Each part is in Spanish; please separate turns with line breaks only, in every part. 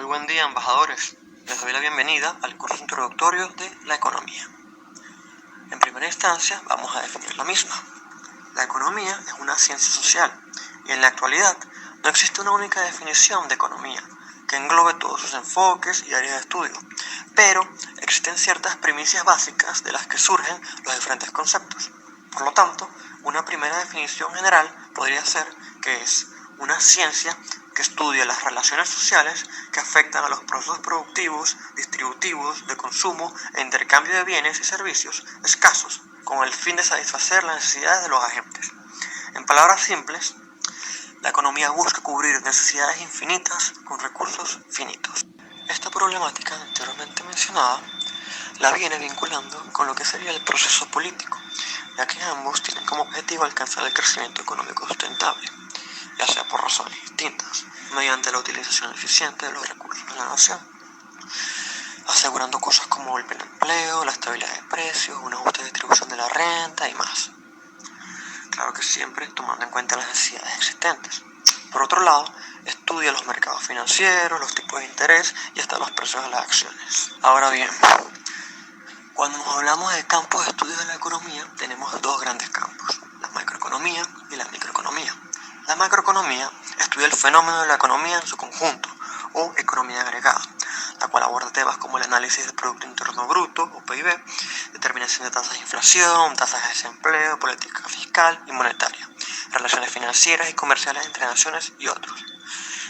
buen día, embajadores. Les doy la bienvenida al curso introductorio de la economía. En primera instancia, vamos a definir la misma. La economía es una ciencia social y en la actualidad no existe una única definición de economía que englobe todos sus enfoques y áreas de estudio, pero existen ciertas premisas básicas de las que surgen los diferentes conceptos. Por lo tanto, una primera definición general podría ser que es una ciencia que estudia las relaciones sociales que afectan a los procesos productivos, distributivos, de consumo e intercambio de bienes y servicios escasos, con el fin de satisfacer las necesidades de los agentes. En palabras simples, la economía busca cubrir necesidades infinitas con recursos finitos. Esta problemática anteriormente mencionada la viene vinculando con lo que sería el proceso político, ya que ambos tienen como objetivo alcanzar el crecimiento económico sustentable, ya sea por razones distintas, mediante la utilización eficiente de los recursos de la nación, asegurando cosas como el pleno empleo, la estabilidad de precios, una justa distribución de la renta y más. Claro que siempre tomando en cuenta las necesidades existentes. Por otro lado, estudia los mercados financieros, los tipos de interés y hasta los precios de las acciones. Ahora bien, cuando nos hablamos de campos de estudio de la economía, tenemos dos grandes campos, la macroeconomía y la microeconomía. La macroeconomía estudia el fenómeno de la economía en su conjunto, o economía agregada, la cual aborda temas como el análisis del Producto Interno Bruto, o PIB, determinación de tasas de inflación, tasas de desempleo, política fiscal y monetaria, relaciones financieras y comerciales entre naciones y otros.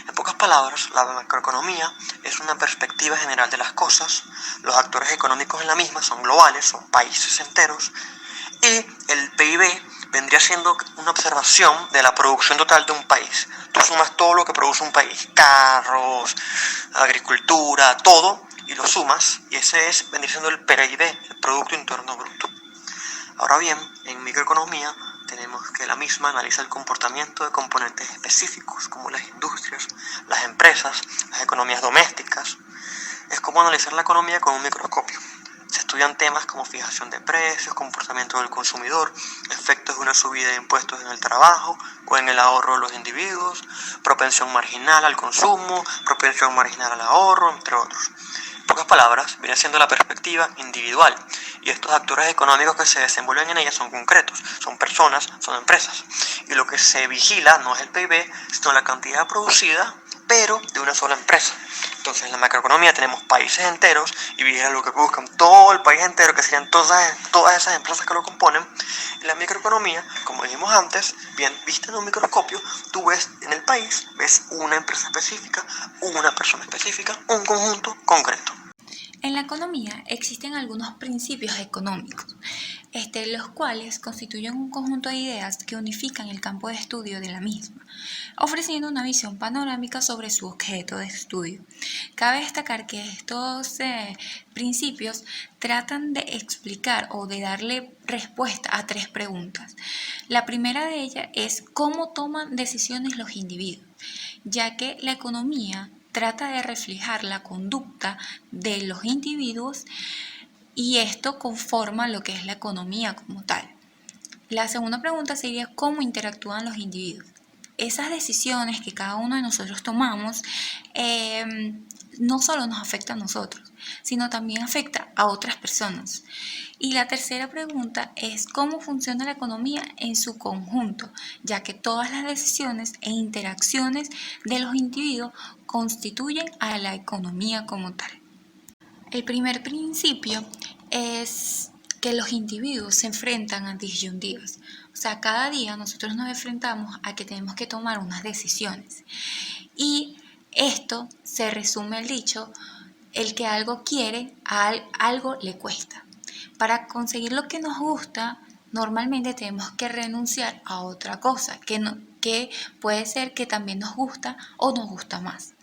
En pocas palabras, la macroeconomía es una perspectiva general de las cosas, los actores económicos en la misma son globales, son países enteros, y el PIB vendría siendo una observación de la producción total de un país. Tú sumas todo lo que produce un país, carros, agricultura, todo, y lo sumas, y ese vendría siendo el PIB, el Producto Interno Bruto. Ahora bien, en microeconomía tenemos que la misma analiza el comportamiento de componentes específicos como las industrias, las empresas, las economías domésticas. Es como analizar la economía con un microscopio. Se estudian temas como fijación de precios, comportamiento del consumidor, efectos de una subida de impuestos en el trabajo o en el ahorro de los individuos, propensión marginal al consumo, propensión marginal al ahorro, entre otros. En pocas palabras, viene siendo la perspectiva individual, y estos actores económicos que se desenvuelven en ella son concretos, son personas, son empresas, y lo que se vigila no es el PIB, sino la cantidad producida, pero de una sola empresa. Entonces en la macroeconomía tenemos países enteros y vigila lo que buscan todo el país entero, que serían todas esas empresas que lo componen. En la microeconomía, como dijimos antes, bien vista en un microscopio, tú ves en el país, ves una empresa específica, una persona específica, un conjunto concreto.
En la economía existen algunos principios económicos, los cuales constituyen un conjunto de ideas que unifican el campo de estudio de la misma, ofreciendo una visión panorámica sobre su objeto de estudio. Cabe destacar que estos principios tratan de explicar o de darle respuesta a tres preguntas. La primera de ellas es cómo toman decisiones los individuos, ya que la economía trata de reflejar la conducta de los individuos y esto conforma lo que es la economía como tal. La segunda pregunta sería cómo interactúan los individuos. Esas decisiones que cada uno de nosotros tomamos no solo nos afecta a nosotros, sino también afecta a otras personas. Y la tercera pregunta es cómo funciona la economía en su conjunto, ya que todas las decisiones e interacciones de los individuos constituyen a la economía como tal. El primer principio es que los individuos se enfrentan a disyuntivas. O sea, cada día nosotros nos enfrentamos a que tenemos que tomar unas decisiones. Y esto se resume el dicho, el que algo quiere, a algo le cuesta. Para conseguir lo que nos gusta, normalmente tenemos que renunciar a otra cosa, que puede ser que también nos gusta o nos gusta más.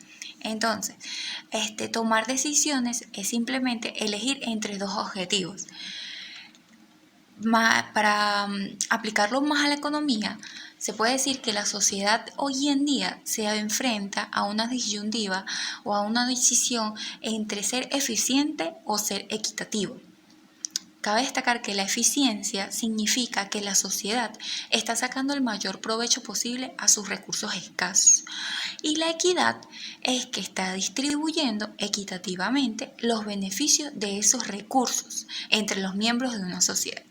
Entonces, tomar decisiones es simplemente elegir entre dos objetivos. Para aplicarlo más a la economía, se puede decir que la sociedad hoy en día se enfrenta a una disyuntiva o a una decisión entre ser eficiente o ser equitativo. cabe destacar que la eficiencia significa que la sociedad está sacando el mayor provecho posible a sus recursos escasos. Y la equidad es que está distribuyendo equitativamente los beneficios de esos recursos entre los miembros de una sociedad.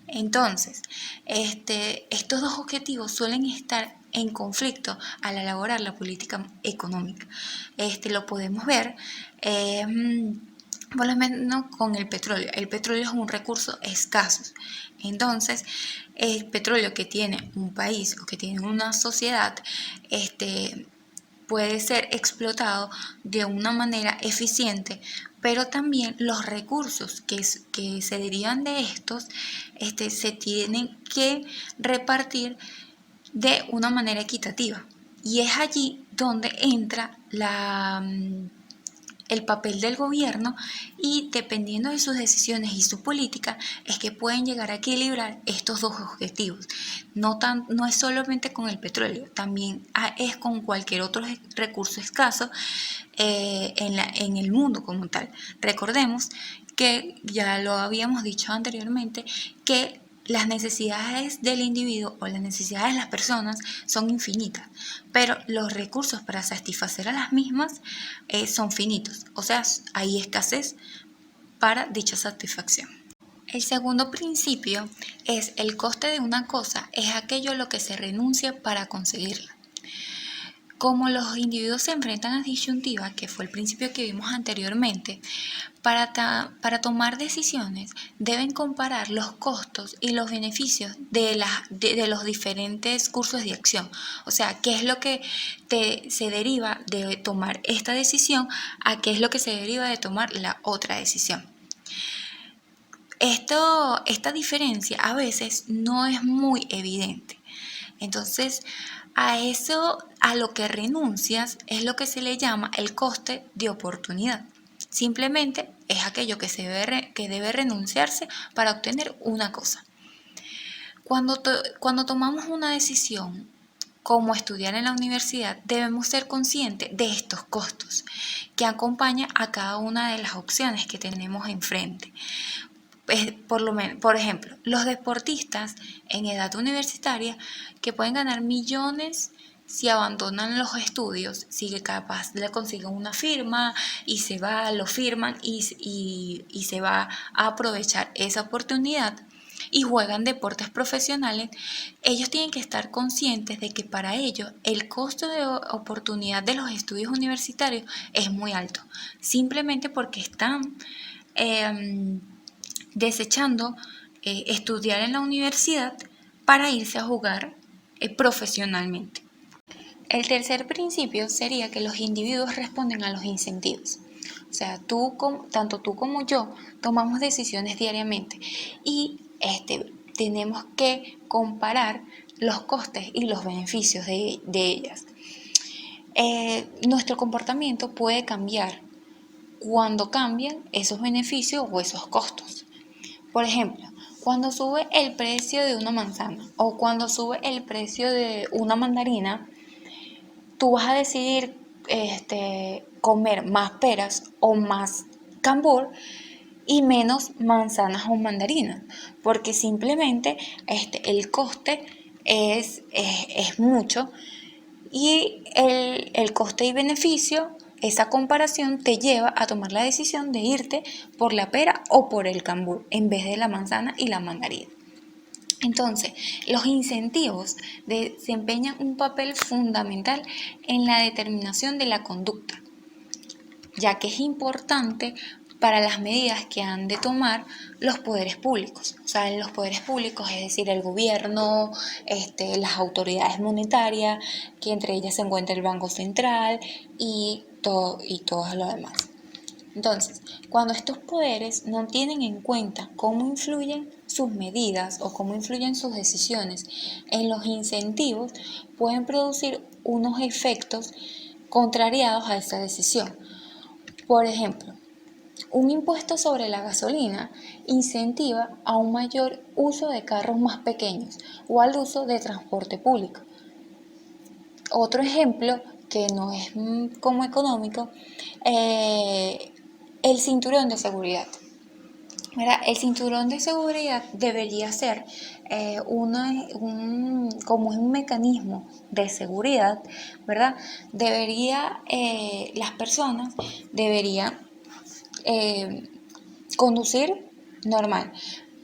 Entonces, estos dos objetivos suelen estar en conflicto al elaborar la política económica. Lo podemos ver por lo menos con el petróleo. El petróleo es un recurso escaso. Entonces, el petróleo que tiene un país o que tiene una sociedad, puede ser explotado de una manera eficiente, pero también los recursos que se derivan de estos se tienen que repartir de una manera equitativa. Y es allí donde entra el papel del gobierno, y dependiendo de sus decisiones y su política es que pueden llegar a equilibrar estos dos objetivos. No es solamente con el petróleo, también es con cualquier otro recurso escaso en el mundo como tal. Recordemos que ya lo habíamos dicho anteriormente, que las necesidades del individuo o las necesidades de las personas son infinitas, pero los recursos para satisfacer a las mismas son finitos, o sea, hay escasez para dicha satisfacción. El segundo principio es: el coste de una cosa es aquello a lo que se renuncia para conseguirla. Como los individuos se enfrentan a disyuntivas, que fue el principio que vimos anteriormente, para tomar decisiones deben comparar los costos y los beneficios de los diferentes cursos de acción. O sea, qué es lo que se deriva de tomar esta decisión a qué es lo que se deriva de tomar la otra decisión. Esta diferencia a veces no es muy evidente. Entonces, a lo que renuncias es lo que se le llama el coste de oportunidad. Simplemente es aquello que debe renunciarse para obtener una cosa. Cuando tomamos una decisión, como estudiar en la universidad, debemos ser conscientes de estos costos que acompañan a cada una de las opciones que tenemos enfrente. Por ejemplo, los deportistas en edad universitaria que pueden ganar millones si abandonan los estudios, si capaz le consiguen una firma y lo firman y se va a aprovechar esa oportunidad y juegan deportes profesionales. Ellos tienen que estar conscientes de que para ellos el costo de oportunidad de los estudios universitarios es muy alto, simplemente porque están desechando estudiar en la universidad para irse a jugar profesionalmente. El tercer principio sería que los individuos responden a los incentivos. O sea, tanto tú como yo tomamos decisiones diariamente y tenemos que comparar los costes y los beneficios de ellas. Nuestro comportamiento puede cambiar cuando cambian esos beneficios o esos costos. Por ejemplo, cuando sube el precio de una manzana o cuando sube el precio de una mandarina, tú vas a decidir comer más peras o más cambur y menos manzanas o mandarinas, porque simplemente el coste es mucho, y el coste y beneficio, esa comparación te lleva a tomar la decisión de irte por la pera o por el cambur en vez de la manzana y la mandarina. Entonces, los incentivos desempeñan un papel fundamental en la determinación de la conducta, ya que es importante para las medidas que han de tomar los poderes públicos. O sea, los poderes públicos, es decir, el gobierno, las autoridades monetarias, que entre ellas se encuentra el Banco Central y todo lo demás. Entonces, cuando estos poderes no tienen en cuenta cómo influyen sus medidas o cómo influyen sus decisiones en los incentivos, pueden producir unos efectos contrariados a esta decisión. Por ejemplo, un impuesto sobre la gasolina incentiva a un mayor uso de carros más pequeños o al uso de transporte público. Otro ejemplo, que no es como económico, el cinturón de seguridad. ¿verdad? El cinturón de seguridad debería ser como un mecanismo de seguridad, ¿verdad? Las personas deberían eh, conducir normal.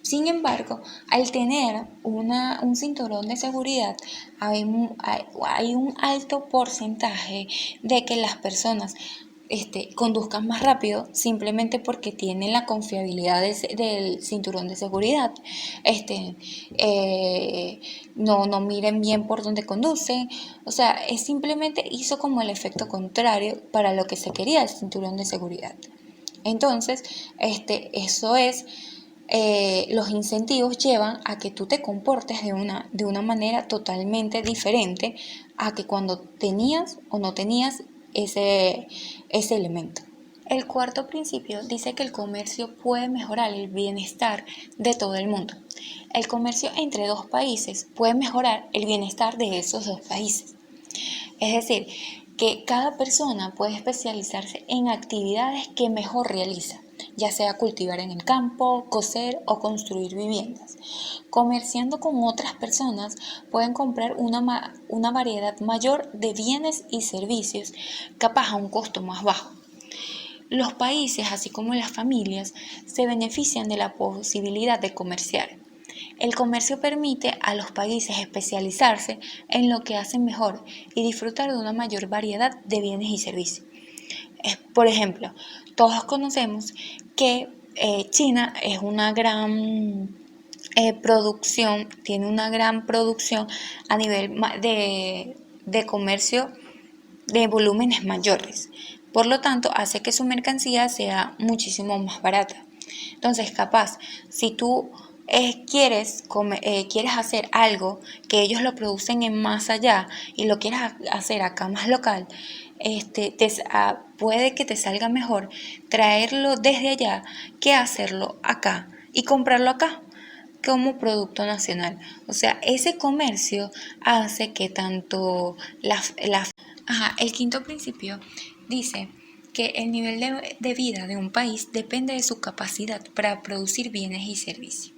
Sin embargo, al tener un cinturón de seguridad, hay un alto porcentaje de que las personas conduzcan más rápido simplemente porque tienen la confiabilidad del cinturón de seguridad. No miren bien por dónde conducen. O sea, es simplemente hizo como el efecto contrario para lo que se quería el cinturón de seguridad. Entonces, eso es, los incentivos llevan a que tú te comportes de una manera totalmente diferente a que cuando tenías o no tenías ese elemento. El cuarto principio dice que el comercio puede mejorar el bienestar de todo el mundo. El comercio entre dos países puede mejorar el bienestar de esos dos países. Es decir, que cada persona puede especializarse en actividades que mejor realiza, ya sea cultivar en el campo, coser o construir viviendas. Comerciando con otras personas pueden comprar una variedad mayor de bienes y servicios, capaz a un costo más bajo. Los países, así como las familias, se benefician de la posibilidad de comerciar. El comercio permite a los países especializarse en lo que hacen mejor y disfrutar de una mayor variedad de bienes y servicios. Por ejemplo, todos conocemos que China es una gran producción, tiene una gran producción a nivel de comercio de volúmenes mayores. Por lo tanto, hace que su mercancía sea muchísimo más barata. Entonces, capaz, si tú quieres hacer algo que ellos lo producen en más allá y lo quieres hacer acá más local, puede que te salga mejor traerlo desde allá que hacerlo acá y comprarlo acá como producto nacional. O sea, ese comercio hace que tanto el quinto principio dice que el nivel de vida de un país depende de su capacidad para producir bienes y servicios.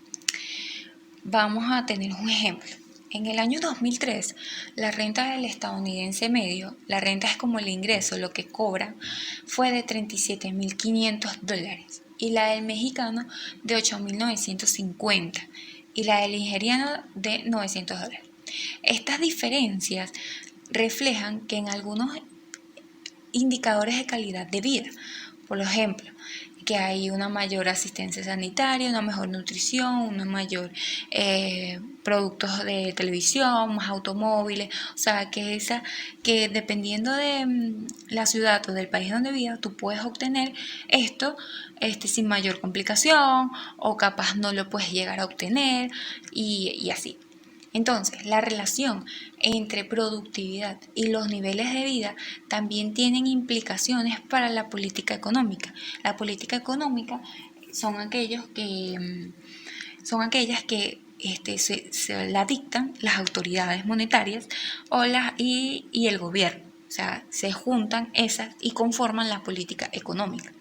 Vamos a tener un ejemplo. En el año 2003, la renta del estadounidense medio, la renta es como el ingreso, lo que cobra, fue de $37.500 y la del mexicano de $8.950 y la del nigeriano de $900. Estas diferencias reflejan que en algunos indicadores de calidad de vida, por ejemplo, que hay una mayor asistencia sanitaria, una mejor nutrición, una mayor productos de televisión, más automóviles, o sea, que dependiendo de la ciudad o del país donde vivas, tú puedes obtener esto sin mayor complicación o capaz no lo puedes llegar a obtener y así. Entonces, la relación entre productividad y los niveles de vida también tienen implicaciones para la política económica. La política económica son aquellas que se la dictan las autoridades monetarias y el gobierno. O sea, se juntan esas y conforman la política económica.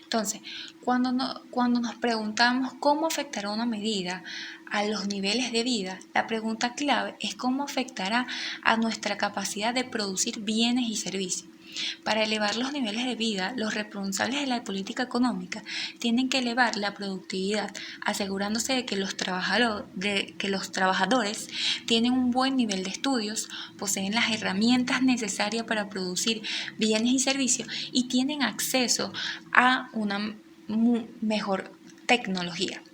Entonces, cuando nos preguntamos cómo afectará una medida a los niveles de vida, la pregunta clave es cómo afectará a nuestra capacidad de producir bienes y servicios. Para elevar los niveles de vida, los responsables de la política económica tienen que elevar la productividad, asegurándose de que los trabajadores tienen un buen nivel de estudios, poseen las herramientas necesarias para producir bienes y servicios y tienen acceso a una mejor tecnología.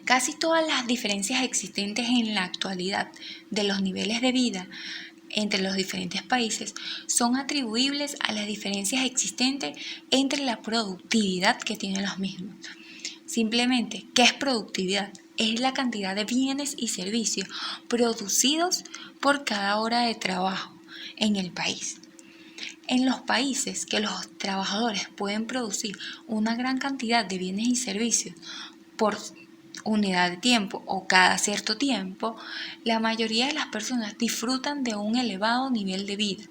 Casi todas las diferencias existentes en la actualidad de los niveles de vida entre los diferentes países son atribuibles a las diferencias existentes entre la productividad que tienen los mismos. Simplemente, ¿qué es productividad? Es la cantidad de bienes y servicios producidos por cada hora de trabajo en el país. En los países que los trabajadores pueden producir una gran cantidad de bienes y servicios por unidad de tiempo o cada cierto tiempo, la mayoría de las personas disfrutan de un elevado nivel de vida.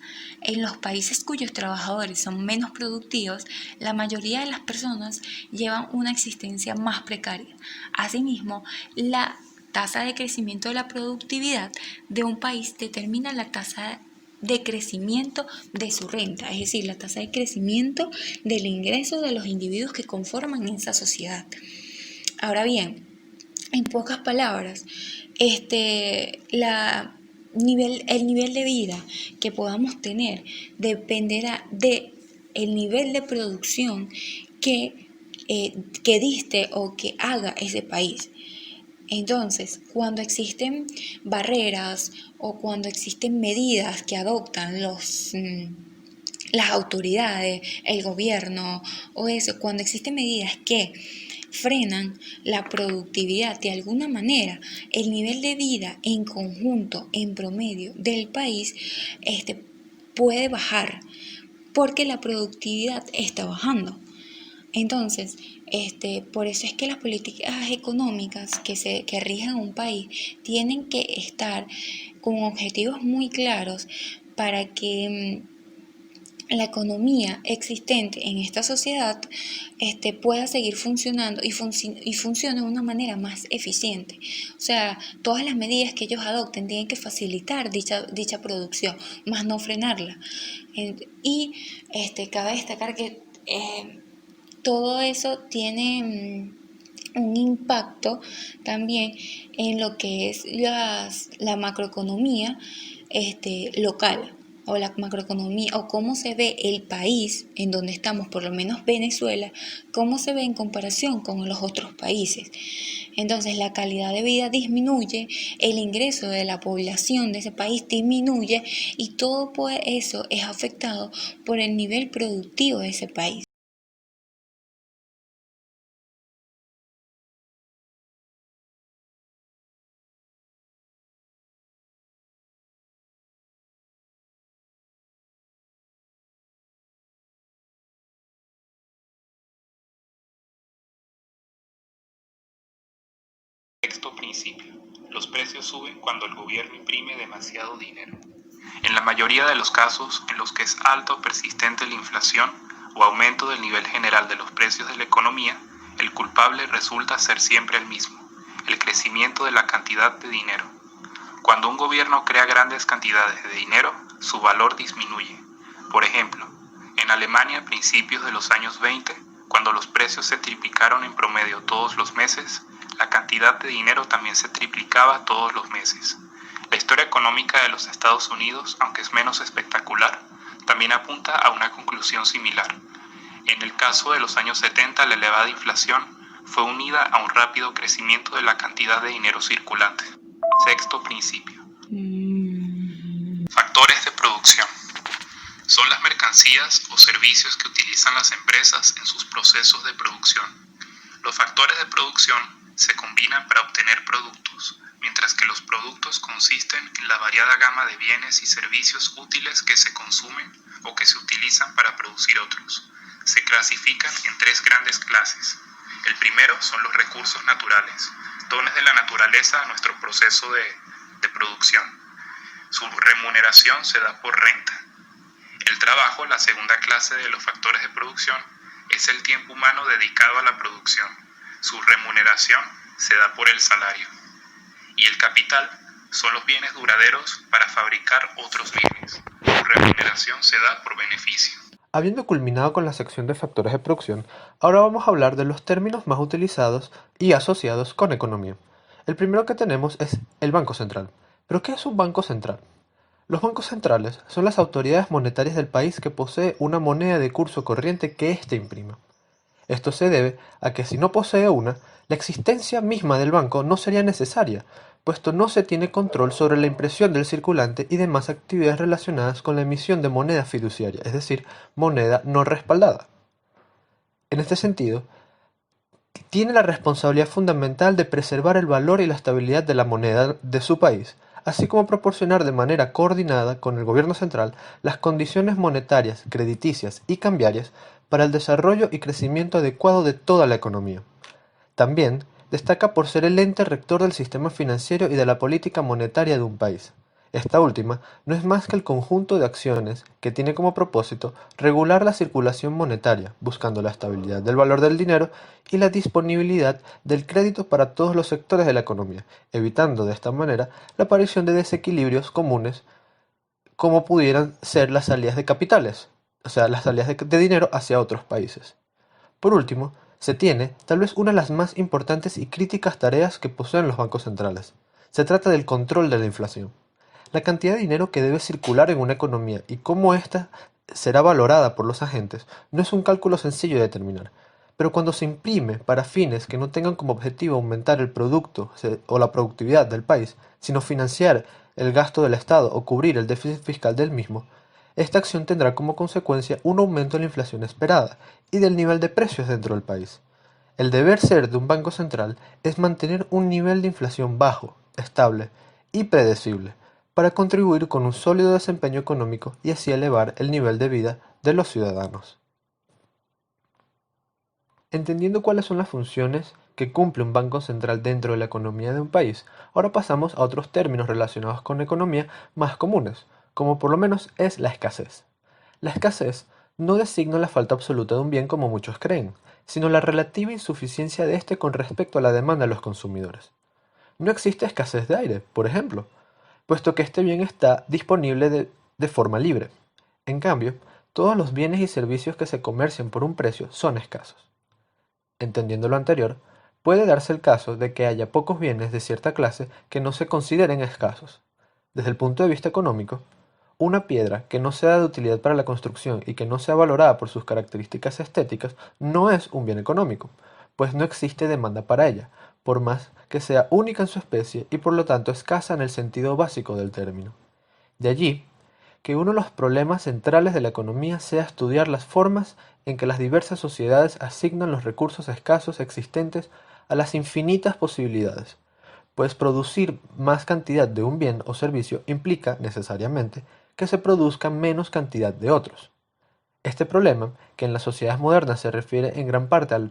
En los países cuyos trabajadores son menos productivos, la mayoría de las personas llevan una existencia más precaria. Asimismo, la tasa de crecimiento de la productividad de un país determina la tasa de crecimiento de su renta, es decir, la tasa de crecimiento del ingreso de los individuos que conforman esa sociedad. Ahora bien, en pocas palabras, el nivel de vida que podamos tener dependerá de el nivel de producción que diste o que haga ese país. Entonces, cuando existen barreras o cuando existen medidas que adoptan las autoridades, el gobierno o eso, cuando existen medidas que frenan la productividad de alguna manera, el nivel de vida en conjunto, en promedio del país, puede bajar porque la productividad está bajando. Entonces, por eso es que las políticas económicas que rigen un país tienen que estar con objetivos muy claros para que la economía existente en esta sociedad pueda seguir funcionando y funcione de una manera más eficiente. O sea, todas las medidas que ellos adopten tienen que facilitar dicha producción, más no frenarla. Y cabe destacar que todo eso tiene un impacto también en lo que es la macroeconomía local o la macroeconomía o cómo se ve el país en donde estamos, por lo menos Venezuela, cómo se ve en comparación con los otros países. Entonces la calidad de vida disminuye, el ingreso de la población de ese país disminuye y todo eso es afectado por el nivel productivo de ese país.
Sexto principio. Los precios suben cuando el gobierno imprime demasiado dinero. En la mayoría de los casos en los que es alta o persistente la inflación o aumento del nivel general de los precios de la economía, el culpable resulta ser siempre el mismo, el crecimiento de la cantidad de dinero. Cuando un gobierno crea grandes cantidades de dinero, su valor disminuye. Por ejemplo, en Alemania a principios de los años 20, cuando los precios se triplicaron en promedio todos los meses, la cantidad de dinero también se triplicaba todos los meses. La historia económica de los Estados Unidos, aunque es menos espectacular, también apunta a una conclusión similar. En el caso de los años 70, la elevada inflación fue unida a un rápido crecimiento de la cantidad de dinero circulante. Sexto principio. Factores de producción. Son las mercancías o servicios que utilizan las empresas en sus procesos de producción. Los factores de producción se combinan para obtener productos, mientras que los productos consisten en la variada gama de bienes y servicios útiles que se consumen o que se utilizan para producir otros. Se clasifican en tres grandes clases. El primero son los recursos naturales, dones de la naturaleza a nuestro proceso de producción. Su remuneración se da por renta. El trabajo, la segunda clase de los factores de producción, es el tiempo humano dedicado a la producción. Su remuneración se da por el salario. Y el capital son los bienes duraderos para fabricar otros bienes. Su remuneración se da por beneficio.
Habiendo culminado con la sección de factores de producción, ahora vamos a hablar de los términos más utilizados y asociados con economía. El primero que tenemos es el Banco Central. ¿Pero qué es un Banco Central? Los bancos centrales son las autoridades monetarias del país que posee una moneda de curso corriente que éste imprima. Esto se debe a que si no posee una, la existencia misma del banco no sería necesaria, puesto no se tiene control sobre la impresión del circulante y demás actividades relacionadas con la emisión de moneda fiduciaria, es decir, moneda no respaldada. En este sentido, tiene la responsabilidad fundamental de preservar el valor y la estabilidad de la moneda de su país, así como proporcionar de manera coordinada con el gobierno central las condiciones monetarias, crediticias y cambiarias para el desarrollo y crecimiento adecuado de toda la economía. También destaca por ser el ente rector del sistema financiero y de la política monetaria de un país. Esta última no es más que el conjunto de acciones que tiene como propósito regular la circulación monetaria, buscando la estabilidad del valor del dinero y la disponibilidad del crédito para todos los sectores de la economía, evitando de esta manera la aparición de desequilibrios comunes como pudieran ser las salidas de capitales, o sea, las salidas de dinero hacia otros países. Por último, se tiene tal vez una de las más importantes y críticas tareas que poseen los bancos centrales. Se trata del control de la inflación. La cantidad de dinero que debe circular en una economía y cómo ésta será valorada por los agentes no es un cálculo sencillo de determinar, pero cuando se imprime para fines que no tengan como objetivo aumentar el producto o la productividad del país, sino financiar el gasto del Estado o cubrir el déficit fiscal del mismo, esta acción tendrá como consecuencia un aumento de la inflación esperada y del nivel de precios dentro del país. El deber ser de un banco central es mantener un nivel de inflación bajo, estable y predecible, para contribuir con un sólido desempeño económico y así elevar el nivel de vida de los ciudadanos. Entendiendo cuáles son las funciones que cumple un banco central dentro de la economía de un país, ahora pasamos a otros términos relacionados con economía más comunes, como por lo menos es la escasez. La escasez no designa la falta absoluta de un bien como muchos creen, sino la relativa insuficiencia de éste con respecto a la demanda de los consumidores. No existe escasez de aire, por ejemplo, puesto que este bien está disponible de forma libre. En cambio, todos los bienes y servicios que se comercian por un precio son escasos. Entendiendo lo anterior, puede darse el caso de que haya pocos bienes de cierta clase que no se consideren escasos. Desde el punto de vista económico, una piedra que no sea de utilidad para la construcción y que no sea valorada por sus características estéticas no es un bien económico, pues no existe demanda para ella, por más que sea única en su especie y por lo tanto escasa en el sentido básico del término. De allí que uno de los problemas centrales de la economía sea estudiar las formas en que las diversas sociedades asignan los recursos escasos existentes a las infinitas posibilidades, pues producir más cantidad de un bien o servicio implica, necesariamente, que se produzca menos cantidad de otros. Este problema, que en las sociedades modernas se refiere en gran parte al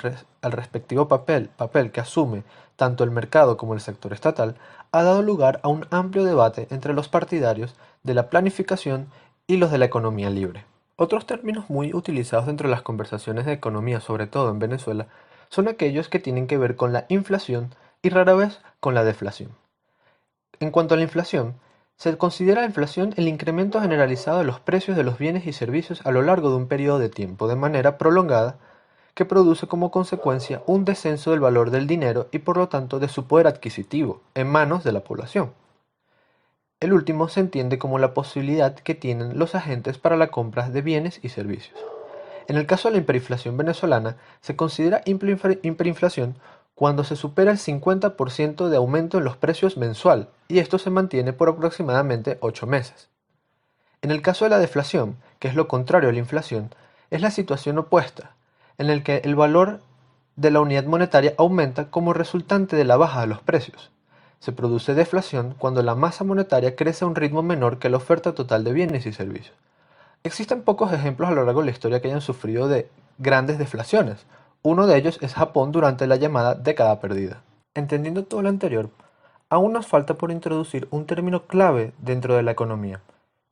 respectivo papel que asume tanto el mercado como el sector estatal, ha dado lugar a un amplio debate entre los partidarios de la planificación y los de la economía libre. Otros términos muy utilizados dentro de las conversaciones de economía, sobre todo en Venezuela, son aquellos que tienen que ver con la inflación y rara vez con la deflación. En cuanto a la inflación, se considera la inflación el incremento generalizado de los precios de los bienes y servicios a lo largo de un periodo de tiempo de manera prolongada que produce como consecuencia un descenso del valor del dinero y por lo tanto de su poder adquisitivo en manos de la población. El último se entiende como la posibilidad que tienen los agentes para la compra de bienes y servicios. En el caso de la hiperinflación venezolana, se considera hiperinflación cuando se supera el 50% de aumento en los precios mensual, y esto se mantiene por aproximadamente 8 meses. En el caso de la deflación, que es lo contrario a la inflación, es la situación opuesta, en el que el valor de la unidad monetaria aumenta como resultante de la baja de los precios. Se produce deflación cuando la masa monetaria crece a un ritmo menor que la oferta total de bienes y servicios. Existen pocos ejemplos a lo largo de la historia que hayan sufrido de grandes deflaciones. Uno de ellos es Japón durante la llamada década perdida. Entendiendo todo lo anterior, aún nos falta por introducir un término clave dentro de la economía,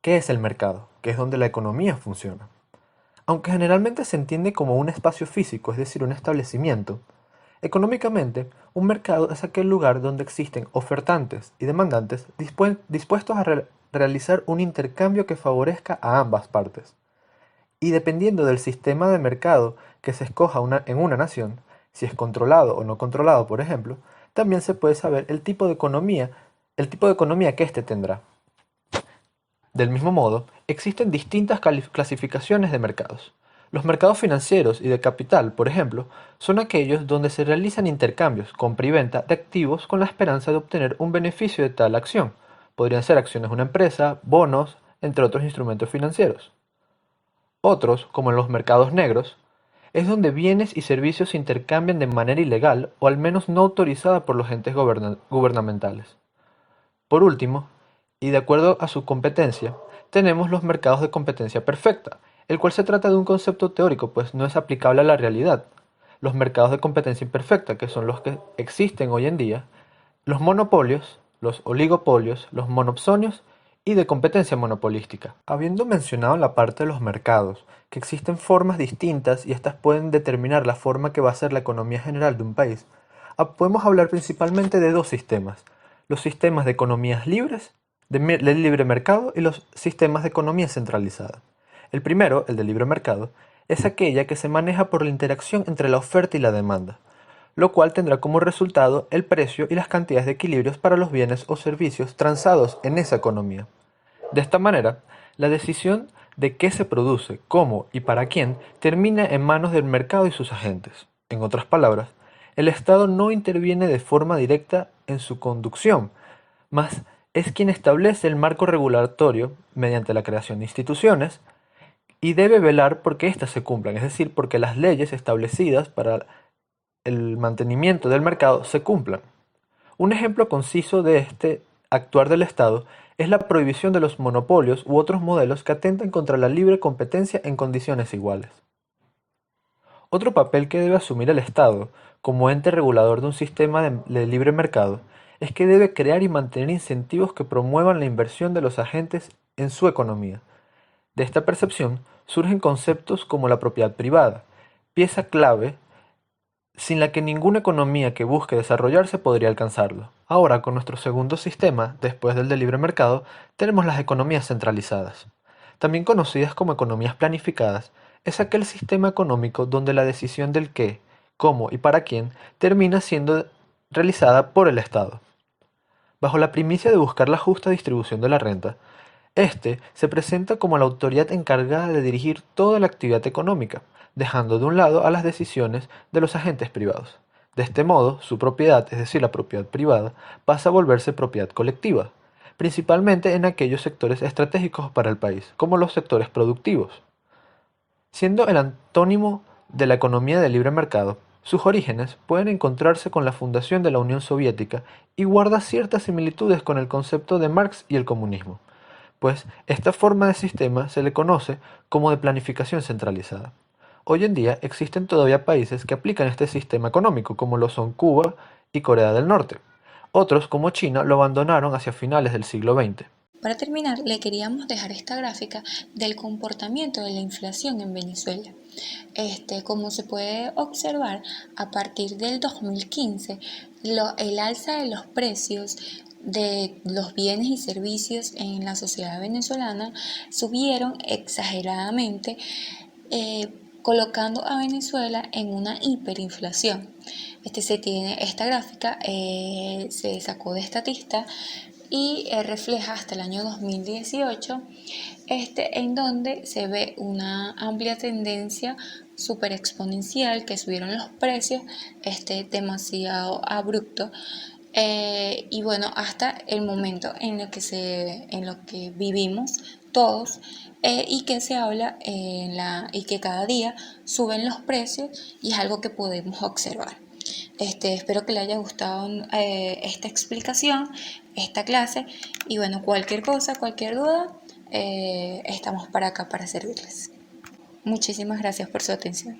que es el mercado, que es donde la economía funciona. Aunque generalmente se entiende como un espacio físico, es decir, un establecimiento, económicamente, un mercado es aquel lugar donde existen ofertantes y demandantes dispuestos a realizar un intercambio que favorezca a ambas partes. Y dependiendo del sistema de mercado que se escoja en una nación, si es controlado o no controlado, por ejemplo, también se puede saber el tipo de economía que éste tendrá. Del mismo modo, existen distintas clasificaciones de mercados. Los mercados financieros y de capital, por ejemplo, son aquellos donde se realizan intercambios, compra y venta de activos con la esperanza de obtener un beneficio de tal acción. Podrían ser acciones de una empresa, bonos, entre otros instrumentos financieros. Otros, como en los mercados negros, es donde bienes y servicios se intercambian de manera ilegal o al menos no autorizada por los entes gubernamentales. Por último, y de acuerdo a su competencia, tenemos los mercados de competencia perfecta, el cual se trata de un concepto teórico pues no es aplicable a la realidad, los mercados de competencia imperfecta, que son los que existen hoy en día, los monopolios, los oligopolios, los monopsonios y de competencia monopolística. Habiendo mencionado la parte de los mercados, que existen formas distintas y estas pueden determinar la forma que va a ser la economía general de un país, podemos hablar principalmente de dos sistemas: los sistemas de economías libres, del libre mercado, y los sistemas de economía centralizada. El primero, el del libre mercado, es aquella que se maneja por la interacción entre la oferta y la demanda, lo cual tendrá como resultado el precio y las cantidades de equilibrios para los bienes o servicios transados en esa economía. De esta manera, la decisión de qué se produce, cómo y para quién termina en manos del mercado y sus agentes. En otras palabras, el Estado no interviene de forma directa en su conducción, mas es quien establece el marco regulatorio mediante la creación de instituciones y debe velar porque éstas se cumplan, es decir, porque las leyes establecidas para el mantenimiento del mercado se cumplan. Un ejemplo conciso de este actuar del Estado es la prohibición de los monopolios u otros modelos que atentan contra la libre competencia en condiciones iguales. Otro papel que debe asumir el Estado, como ente regulador de un sistema de libre mercado, es que debe crear y mantener incentivos que promuevan la inversión de los agentes en su economía. De esta percepción surgen conceptos como la propiedad privada, pieza clave sin la que ninguna economía que busque desarrollarse podría alcanzarlo. Ahora, con nuestro segundo sistema, después del de libre mercado, tenemos las economías centralizadas. También conocidas como economías planificadas, es aquel sistema económico donde la decisión del qué, cómo y para quién termina siendo realizada por el Estado. Bajo la primicia de buscar la justa distribución de la renta, este se presenta como la autoridad encargada de dirigir toda la actividad económica, dejando de un lado a las decisiones de los agentes privados. De este modo, su propiedad, es decir, la propiedad privada, pasa a volverse propiedad colectiva, principalmente en aquellos sectores estratégicos para el país, como los sectores productivos. Siendo el antónimo de la economía de libre mercado, sus orígenes pueden encontrarse con la fundación de la Unión Soviética y guarda ciertas similitudes con el concepto de Marx y el comunismo, pues esta forma de sistema se le conoce como de planificación centralizada. Hoy en día existen todavía países que aplican este sistema económico, como lo son Cuba y Corea del Norte. Otros, como China, lo abandonaron hacia finales del siglo XX.
Para terminar, le queríamos dejar esta gráfica del comportamiento de la inflación en Venezuela. Como se puede observar, a partir del 2015, el alza de los precios de los bienes y servicios en la sociedad venezolana subieron exageradamente, colocando a Venezuela en una hiperinflación. Esta gráfica se sacó de Statista y refleja hasta el año 2018, en donde se ve una amplia tendencia súper exponencial, que subieron los precios demasiado abrupto, y bueno, hasta el momento en lo que vivimos todos, y que se habla y que cada día suben los precios, y es algo que podemos observar. Espero que le haya gustado esta explicación, esta clase, y bueno, cualquier cosa, cualquier duda, estamos para acá para servirles. Muchísimas gracias por su atención.